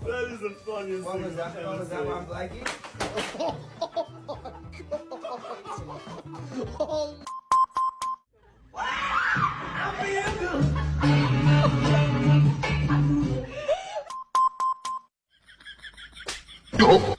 That is the funniest What was that? What was that one, Blackie? Oh.